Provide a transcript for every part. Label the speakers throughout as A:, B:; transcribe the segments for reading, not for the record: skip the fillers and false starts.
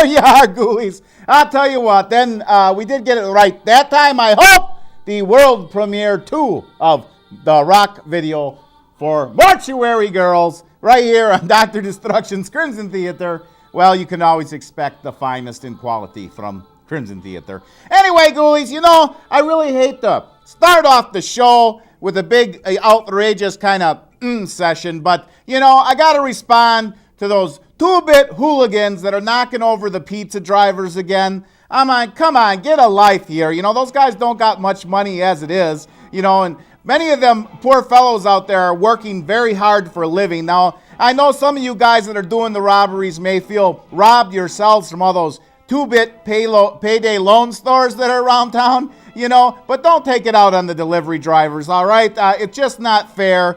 A: there you are, ghoulies. I'll tell you what, then we did get it right. That time, I hope the world premiere 2 of the rock video for Mortuary Girls right here on Dr. Destruction's Crimson Theater. Well, you can always expect the finest in quality from Crimson Theater. Anyway, ghoulies, you know, I really hate to start off the show with a big, outrageous kind of session, but, you know, I got to respond to those 2-bit hooligans that are knocking over the pizza drivers again. I'm like, come on, get a life here. You know, those guys don't got much money as it is, you know, and many of them poor fellows out there are working very hard for a living. Now, I know some of you guys that are doing the robberies may feel robbed yourselves from all those 2-bit payday loan stores that are around town, you know, but don't take it out on the delivery drivers, all right? It's just not fair.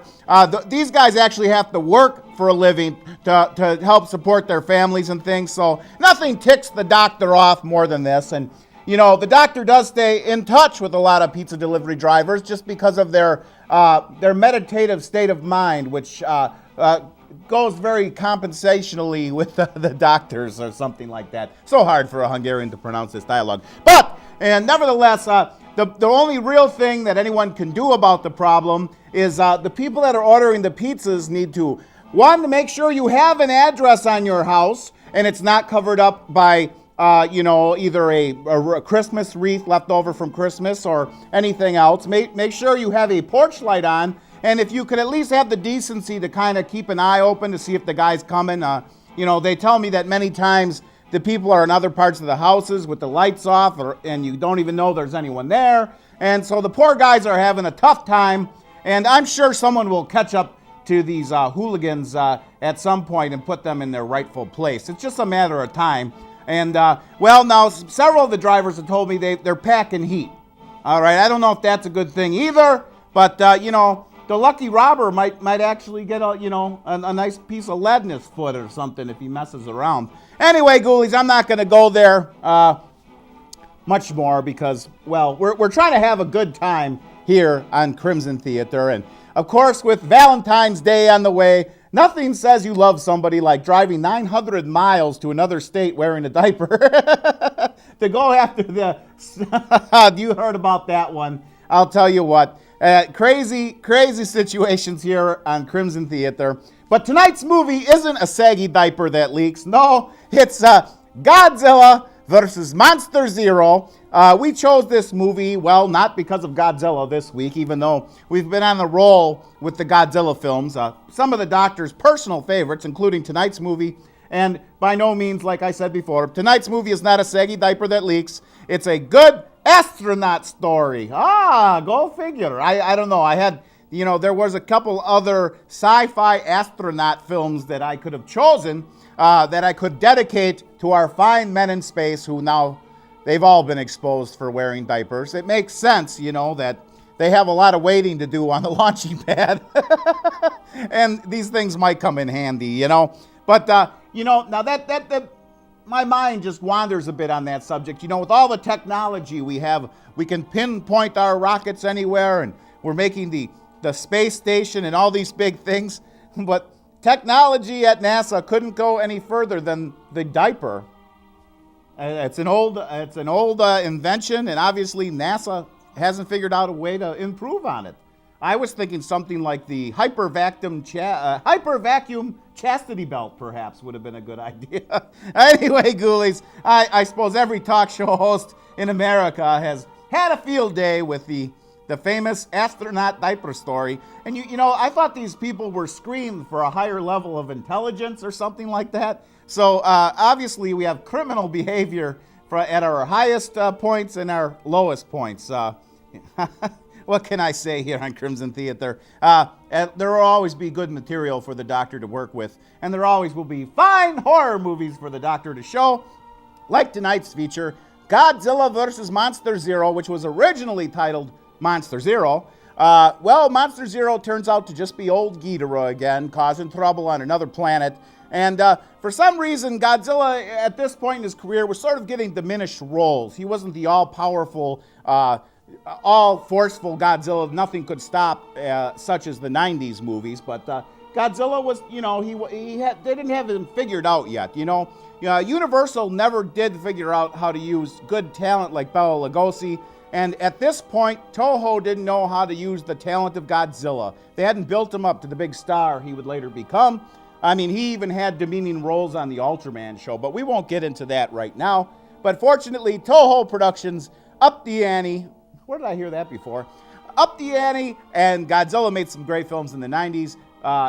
A: These guys actually have to work for a living to help support their families and things, so nothing ticks the doctor off more than this. And, you know, the doctor does stay in touch with a lot of pizza delivery drivers just because of their meditative state of mind, which goes very compensationally with the doctors or something like that. So hard for a Hungarian to pronounce this dialogue. But, and nevertheless, the only real thing that anyone can do about the problem is the people that are ordering the pizzas need to, one, make sure you have an address on your house and it's not covered up by, you know, either a Christmas wreath left over from Christmas or anything else. Make sure you have a porch light on. And if you could at least have the decency to kind of keep an eye open to see if the guy's coming. You know, they tell me that many times the people are in other parts of the houses with the lights off, and you don't even know there's anyone there. And so the poor guys are having a tough time. And I'm sure someone will catch up to these hooligans at some point and put them in their rightful place. It's just a matter of time. And, well, now several of the drivers have told me they're packing heat. All right, I don't know if that's a good thing either, but, you know, the lucky robber might actually get a nice piece of lead in his foot or something if he messes around. Anyway, ghoulies, I'm not going to go there much more because, well, we're trying to have a good time here on Crimson Theater. And, of course, with Valentine's Day on the way, nothing says you love somebody like driving 900 miles to another state wearing a diaper to go after the... You heard about that one. I'll tell you what. Crazy situations here on Crimson Theater. But tonight's movie isn't a saggy diaper that leaks. No, it's Godzilla versus Monster Zero. We chose this movie, well, not because of Godzilla this week, even though we've been on the roll with the Godzilla films. Some of the doctor's personal favorites, including tonight's movie. And by no means, like I said before, tonight's movie is not a saggy diaper that leaks. It's a good astronaut story. Go figure. I don't know. I had, you know, there was a couple other sci-fi astronaut films that I could have chosen that I could dedicate to our fine men in space who now, they've all been exposed for wearing diapers. It makes sense, you know, that they have a lot of waiting to do on the launching pad. And these things might come in handy, you know. But, you know, now that my mind just wanders a bit on that subject. You know, with all the technology we have, we can pinpoint our rockets anywhere, and we're making the space station and all these big things. But technology at NASA couldn't go any further than the diaper. It's an old invention, and obviously NASA hasn't figured out a way to improve on it. I was thinking something like the hyper vacuum chastity belt, perhaps, would have been a good idea. Anyway, ghoulies, I suppose every talk show host in America has had a field day with the famous astronaut diaper story. And, you know, I thought these people were screened for a higher level of intelligence or something like that. So, obviously, we have criminal behavior at our highest points and our lowest points. What can I say here on Crimson Theater? There will always be good material for the doctor to work with, and there always will be fine horror movies for the doctor to show, like tonight's feature, Godzilla vs. Monster Zero, which was originally titled Monster Zero. Well, Monster Zero turns out to just be old Ghidorah again, causing trouble on another planet. And for some reason, Godzilla, at this point in his career, was sort of getting diminished roles. He wasn't the all-powerful, all-forceful Godzilla. Nothing could stop, such as the 90s movies. But Godzilla was, they didn't have him figured out yet, Universal never did figure out how to use good talent like Bela Lugosi, and at this point, Toho didn't know how to use the talent of Godzilla. They hadn't built him up to the big star he would later become. I mean, he even had demeaning roles on the Ultraman show, but we won't get into that right now. But fortunately, Toho Productions upped the ante. Where did I hear that before? Upped the ante, and Godzilla made some great films in the 90s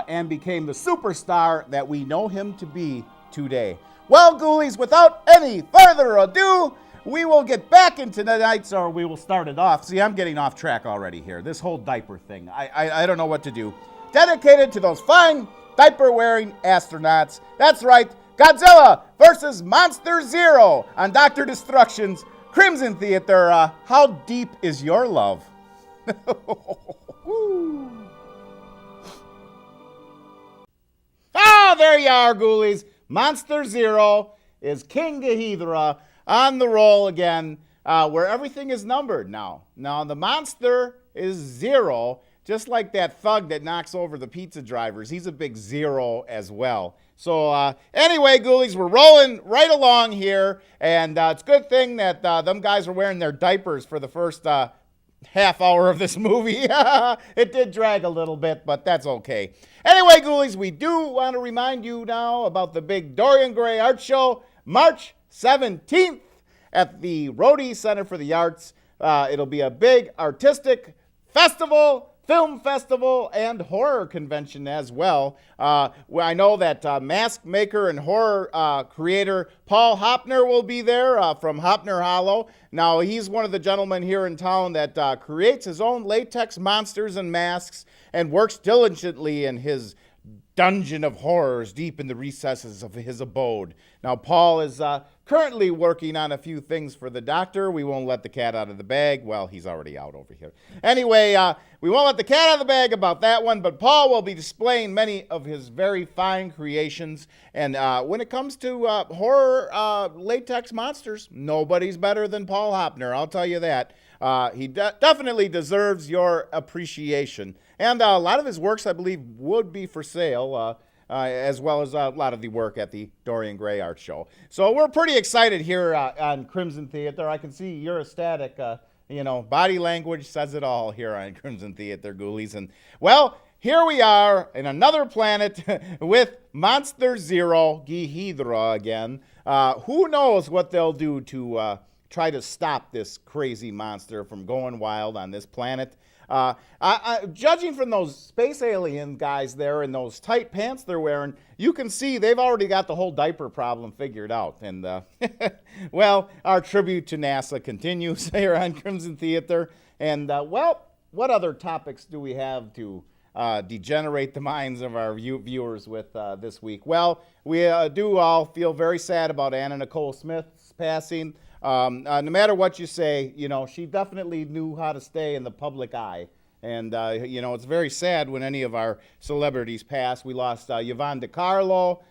A: and became the superstar that we know him to be today. Well, Ghoulies, without any further ado, we will get back into tonight's, or we will start it off. See, I'm getting off track already here. This whole diaper thing, I don't know what to do. Dedicated to those fine diaper-wearing astronauts. That's right, Godzilla versus Monster Zero on Dr. Destruction's Crimson Theater. How deep is your love? There you are, Ghoulies. Monster Zero is King Ghidorah on the roll again, where everything is numbered now. Now, the monster is Zero, just like that thug that knocks over the pizza drivers. He's a big zero as well. So anyway, Ghoulies, we're rolling right along here, and it's a good thing that them guys were wearing their diapers for the first half hour of this movie. It did drag a little bit, but that's okay. Anyway, Ghoulies, we do want to remind you now about the big Dorian Gray Art Show, March 17th at the Rhodey Center for the Arts. It'll be a big artistic festival, film festival, and horror convention as well. I know that mask maker and horror creator Paul Hopner will be there from Hopner Hollow. Now, he's one of the gentlemen here in town that creates his own latex monsters and masks and works diligently in his dungeon of horrors deep in the recesses of his abode. Now, Paul is currently working on a few things for the doctor. We won't let the cat out of the bag. Well, he's already out over here. Anyway, we won't let the cat out of the bag about that one, but Paul will be displaying many of his very fine creations. And when it comes to horror latex monsters, nobody's better than Paul Hopner, I'll tell you that. He definitely deserves your appreciation. And a lot of his works, I believe, would be for sale, as well as a lot of the work at the Dorian Gray Art Show. So we're pretty excited here on Crimson Theater. I can see you're ecstatic. Body language says it all here on Crimson Theater, Ghoulies. And, well, here we are in another planet with Monster Zero, Ghidorah again. Who knows what they'll do to try to stop this crazy monster from going wild on this planet. Judging from those space alien guys there and those tight pants they're wearing, you can see they've already got the whole diaper problem figured out. And, well, our tribute to NASA continues here on Crimson Theater. And, well, what other topics do we have to degenerate the minds of our viewers with this week? Well, we do all feel very sad about Anna Nicole Smith's passing. No matter what you say, she definitely knew how to stay in the public eye. And, it's very sad when any of our celebrities pass. We lost Yvonne DiCarlo.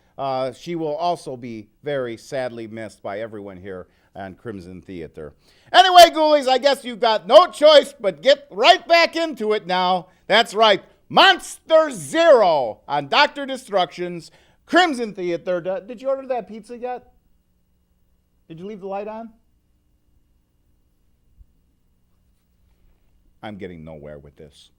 A: She will also be very sadly missed by everyone here on Crimson Theater. Anyway, Ghoulies, I guess you've got no choice but get right back into it now. That's right, Monster Zero on Dr. Destruction's Crimson Theater. Did you order that pizza yet? Did you leave the light on? I'm getting nowhere with this.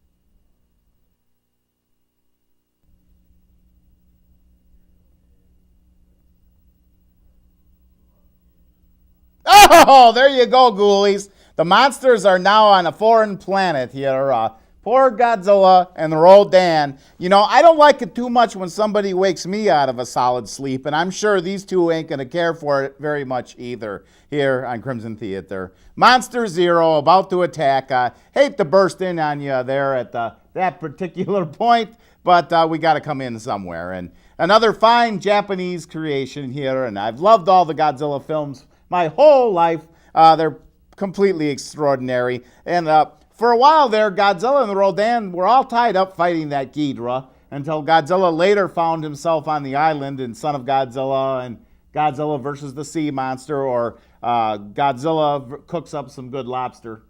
A: Oh, there you go, Ghoulies. The monsters are now on a foreign planet here. Poor Godzilla and Rodan. I don't like it too much when somebody wakes me out of a solid sleep, and I'm sure these two ain't going to care for it very much either here on Crimson Theater. Monster Zero about to attack. Hate to burst in on you there at that particular point, but we got to come in somewhere. And another fine Japanese creation here, and I've loved all the Godzilla films my whole life. They're completely extraordinary. And for a while there, Godzilla and Rodan were all tied up fighting that Ghidorah until Godzilla later found himself on the island in Son of Godzilla and Godzilla versus the Sea Monster, or Godzilla cooks up some good lobster.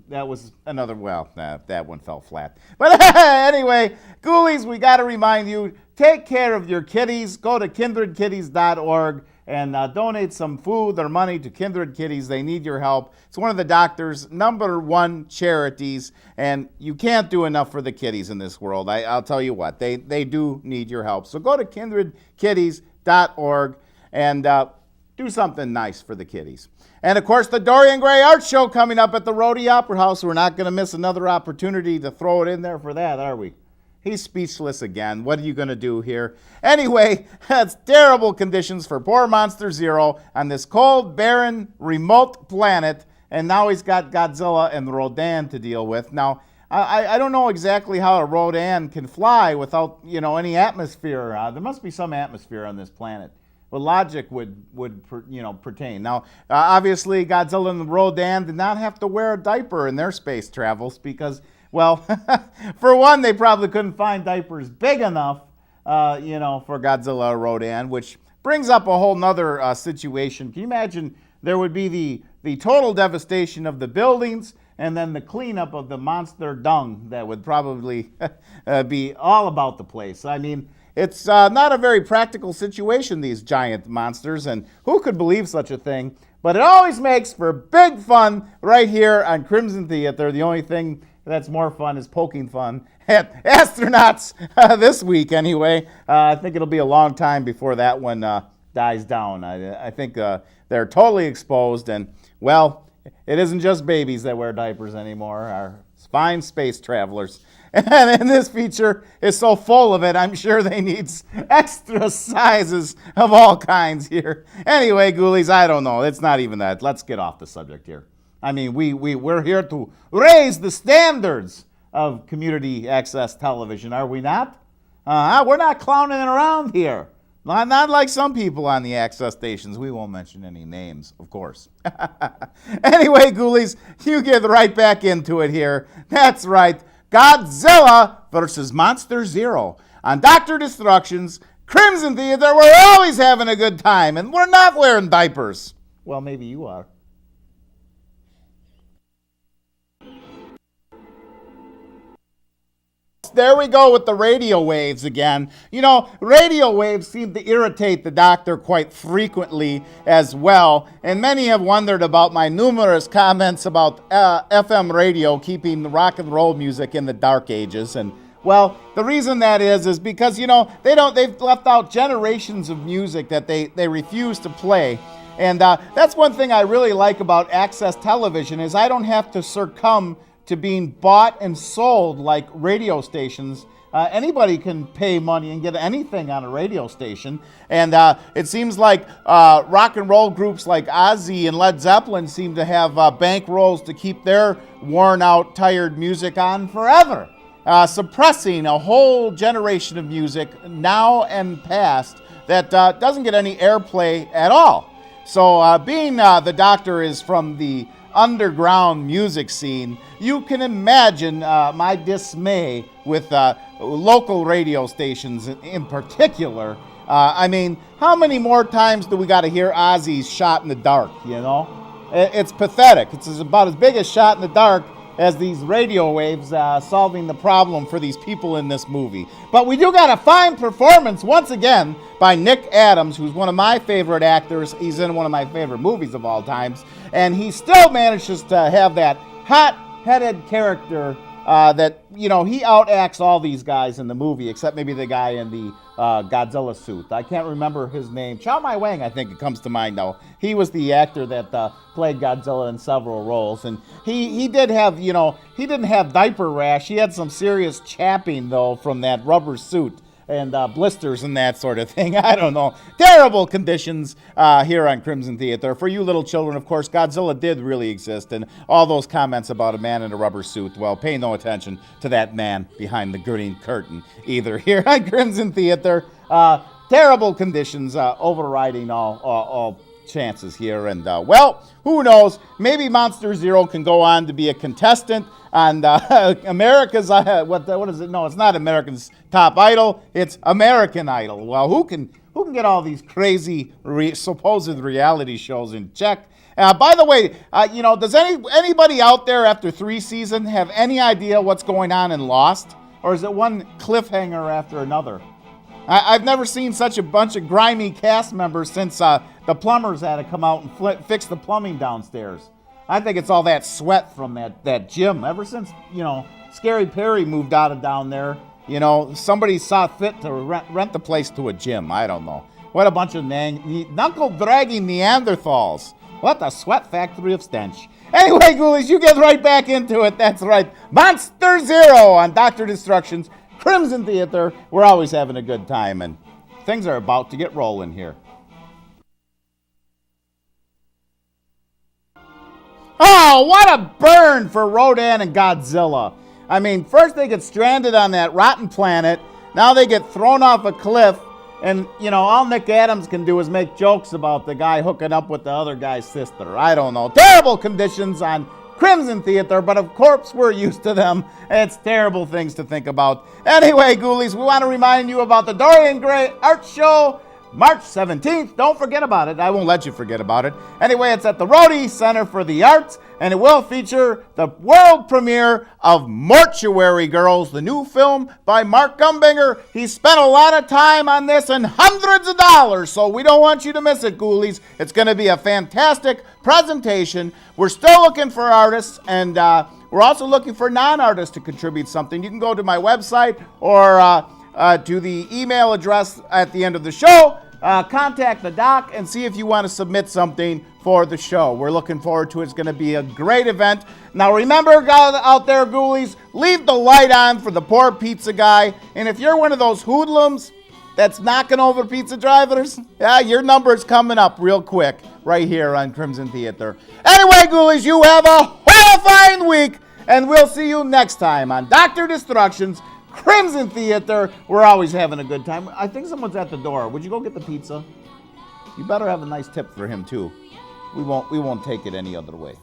A: That was another, that one fell flat. But anyway, Ghoulies, we got to remind you, take care of your kitties. Go to kindredkitties.org and donate some food or money to Kindred Kitties. They need your help. It's one of the doctor's #1 charities, and you can't do enough for the kitties in this world. I'll tell you what, they do need your help. So go to kindredkitties.org and do something nice for the kitties. And, of course, the Dorian Gray Art Show coming up at the Rhodey Opera House. We're not going to miss another opportunity to throw it in there for that, are we? He's speechless again. What are you going to do here? Anyway, that's terrible conditions for poor Monster Zero on this cold, barren, remote planet. And now he's got Godzilla and Rodan to deal with. Now, I don't know exactly how a Rodan can fly without, any atmosphere. There must be some atmosphere on this planet. Well, logic would pertain. Now, obviously, Godzilla and Rodan did not have to wear a diaper in their space travels because, well, for one, they probably couldn't find diapers big enough, for Godzilla or Rodan, which brings up a whole nother situation. Can you imagine there would be the total devastation of the buildings and then the cleanup of the monster dung that would probably be all about the place? I mean, it's not a very practical situation, these giant monsters, and who could believe such a thing? But it always makes for big fun right here on Crimson Theater. The only thing that's more fun is poking fun at astronauts this week, anyway. I think it'll be a long time before that one dies down. I think they're totally exposed, and, well, it isn't just babies that wear diapers anymore. Our fine space travelers. And this feature is so full of it, I'm sure they need extra sizes of all kinds here. Anyway, Ghoulies, I don't know. It's not even that. Let's get off the subject here. I mean, we're here to raise the standards of community access television, are we not? We're not clowning around here. Not like some people on the access stations. We won't mention any names, of course. Anyway, Ghoulies, you get right back into it here. That's right. Godzilla versus Monster Zero. On Dr. Destruction's Crimson Theater, we're always having a good time, and we're not wearing diapers. Well, maybe you are. There we go with the radio waves again. Radio waves seem to irritate the doctor quite frequently as well, and many have wondered about my numerous comments about FM radio keeping the rock and roll music in the dark ages. And, well, the reason that is because, they've left out generations of music that they refuse to play. And that's one thing I really like about access television is I don't have to succumb to being bought and sold like radio stations. Anybody can pay money and get anything on a radio station. And it seems like rock and roll groups like Ozzy and Led Zeppelin seem to have bankrolls to keep their worn out, tired music on forever, suppressing a whole generation of music now and past that doesn't get any airplay at all. So being the doctor is from the underground music scene, you can imagine my dismay with local radio stations in particular. I mean, how many more times do we got to hear Ozzy's Shot in the Dark, It's pathetic. It's about as big a shot in the dark as these radio waves solving the problem for these people in this movie. But we do got a fine performance, once again, by Nick Adams, who's one of my favorite actors. He's in one of my favorite movies of all times. And he still manages to have that hot-headed character that, he outacts all these guys in the movie, except maybe the guy in the Godzilla suit. I can't remember his name. Chow Mai Wang, I think it comes to mind, though. He was the actor that played Godzilla in several roles. And he did have, he didn't have diaper rash. He had some serious chapping, though, from that rubber suit and blisters and that sort of thing. I don't know. Terrible conditions here on Crimson Theater. For you little children, of course, Godzilla did really exist. And all those comments about a man in a rubber suit, well, pay no attention to that man behind the green curtain either here on Crimson Theater. Terrible conditions overriding all chances here. And, well, who knows? Maybe Monster Zero can go on to be a contestant on America's, what is it? No, it's not America's Top Idol. It's American Idol. Well, who Who can get all these crazy supposed reality shows in check? By the way, does anybody out there after 3 seasons have any idea what's going on in Lost? Or is it one cliffhanger after another? I've never seen such a bunch of grimy cast members since the plumbers had to come out and fix the plumbing downstairs. I think it's all that sweat from that gym. Ever since, Scary Perry moved out of down there, somebody saw fit to rent the place to a gym. I don't know. What a bunch of knuckle-dragging Neanderthals. What a sweat factory of stench. Anyway, ghoulies, you get right back into it. That's right. Monster Zero on Dr. Destruction's Crimson Theater. We're always having a good time, and things are about to get rolling here. Oh, what a burn for Rodan and Godzilla. I mean, first they get stranded on that rotten planet. Now they get thrown off a cliff. And, all Nick Adams can do is make jokes about the guy hooking up with the other guy's sister. I don't know. Terrible conditions on Crimson Theater, but of course we're used to them. It's terrible things to think about. Anyway, ghoulies, we want to remind you about the Dorian Gray Art Show, March 17th. Don't forget about it. I won't let you forget about it. Anyway, it's at the Rhodey Center for the Arts, and it will feature the world premiere of Mortuary Girls, the new film by Mark Gumbinger. He spent a lot of time on this and hundreds of dollars, so we don't want you to miss it, ghoulies. It's going to be a fantastic presentation. We're still looking for artists, and we're also looking for non-artists to contribute something. You can go to my website or to the email address at the end of the show. Contact the doc and see if you want to submit something for the show. We're looking forward to it. It's going to be a great event. Now remember, out there, ghoulies, leave the light on for the poor pizza guy. And if you're one of those hoodlums that's knocking over pizza drivers, your number's coming up real quick right here on Crimson Theater. Anyway, ghoulies, you have a horrifying week, and we'll see you next time on Dr. Destruction's Crimson Theater. We're always having a good time. I think someone's at the door. Would you go get the pizza? You better have a nice tip for him too. We won't take it any other way.